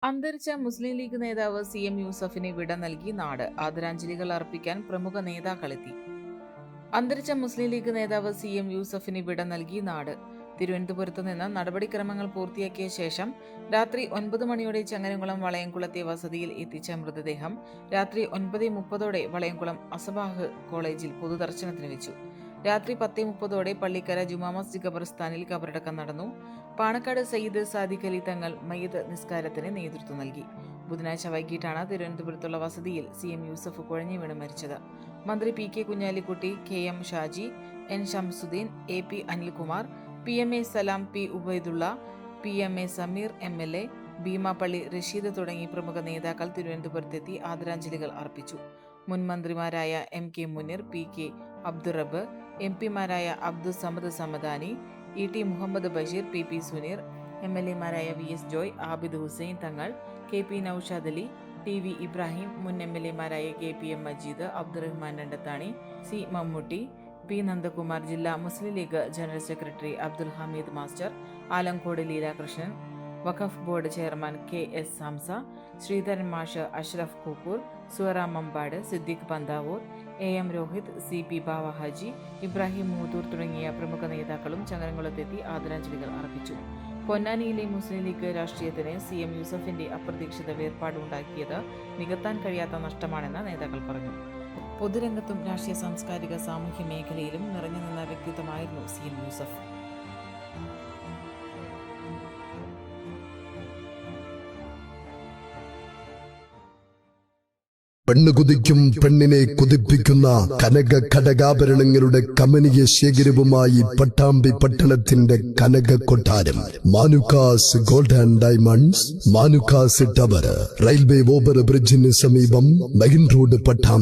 അന്തരിച്ച മുസ്ലിം ലീഗ് നേതാവ് CM യൂസഫിന് വിട നൽകി നാട്. ആദരാഞ്ജലികൾ അർപ്പിക്കാൻ പ്രമുഖ നേതാക്കളെത്തി. അന്തരിച്ച മുസ്ലിം ലീഗ് നേതാവ് CM യൂസഫിന് വിട നൽകി നാട്. തിരുവനന്തപുരത്ത് നിന്ന് നടപടിക്രമങ്ങൾ പൂർത്തിയാക്കിയ ശേഷം രാത്രി 9 മണിയോടെ ചങ്ങരംകുളം വളയംകുളത്തെ വസതിയിൽ എത്തിച്ച മൃതദേഹം രാത്രി 9:30 വളയംകുളം അസബാഹ് കോളേജിൽ പൊതുദർശനത്തിന് വെച്ചു. രാത്രി 10:30 പള്ളിക്കര ജുമാ മസ്ജിദ് ഖബർസ്ഥാനിൽ ഖബറടക്കം നടന്നു. പാണക്കാട് സയ്യിദ് സാദിഖ് അലി തങ്ങൾ മയ്യിത്ത് നിസ്കാരത്തിന് നേതൃത്വം നൽകി. ബുധനാഴ്ച വൈകിട്ടാണ് തിരുവനന്തപുരത്തുള്ള വസതിയിൽ CM യൂസഫ് കുഴഞ്ഞു വീണ് മരിച്ചത്. മന്ത്രി PK Kunhalikutty, KM Shaji, N Shamsuddin, AP Anilkumar, PMA സലാം, P Ubaidullah, PMA Sameer MLA, Beemapally Rasheed തുടങ്ങി പ്രമുഖ നേതാക്കൾ തിരുവനന്തപുരത്തെത്തി ആദരാഞ്ജലികൾ അർപ്പിച്ചു. മുൻ മന്ത്രിമാരായ MK Muneer, PK Abdurabb, MP മാരായ Abdussamad Samadani, ET Muhammad Basheer, PP Suneer, MLA മാരായ VS Joy, Abid Hussain Thangal, KP Naushad Ali, TV Ibrahim, മുൻ MLA മാരായ KPM Majeed, Abdurahman Randathani, C Mammootty, P Nandakumar, ജില്ലാ Muslim League general secretary Abdul Hameed master, Alankode Leelakrishnan, Waqf board chairman KS Hamza, Sreedharan മാഷ്, അഷ്റഫ് കൂക്കൂർ, സുഹറ മമ്പാട്, സിദ്ദിഖ് പന്താവൂർ, AM രോഹിത്, CP ബാവ ഹാജി, ഇബ്രാഹിം മൂത്തൂർ തുടങ്ങിയ പ്രമുഖ നേതാക്കളും ചങ്ങരംകുളത്തെത്തി ആദരാഞ്ജലികൾ അർപ്പിച്ചു. പൊന്നാനിയിലെ മുസ്ലിം ലീഗ് രാഷ്ട്രീയത്തിന് CM യൂസഫിന്റെ അപ്രതീക്ഷിത വേർപാടുണ്ടാക്കിയത് നികത്താൻ കഴിയാത്ത നഷ്ടമാണെന്ന് നേതാക്കൾ പറഞ്ഞു. പൊതുരംഗത്തും രാഷ്ട്രീയ, സാംസ്കാരിക, സാമൂഹ്യ മേഖലയിലും നിറഞ്ഞു നിന്ന വ്യക്തിത്വമായിരുന്നു CM യൂസഫ്. പെണ്ണ് കുതിക്കും പെണ്ണിനെ കുതിപ്പിക്കുന്ന കനക ഘടകാഭരണങ്ങളുടെ കമനീയ ശേഖരവുമായി പട്ടാമ്പി പട്ടണത്തിന്റെ കനക കൊട്ടാരം Manukkas gold and diamonds, Manukkas tower, railway over ബ്രിഡ്ജിന് സമീപം മെയിൻ റോഡ്, പട്ടാമ്പി.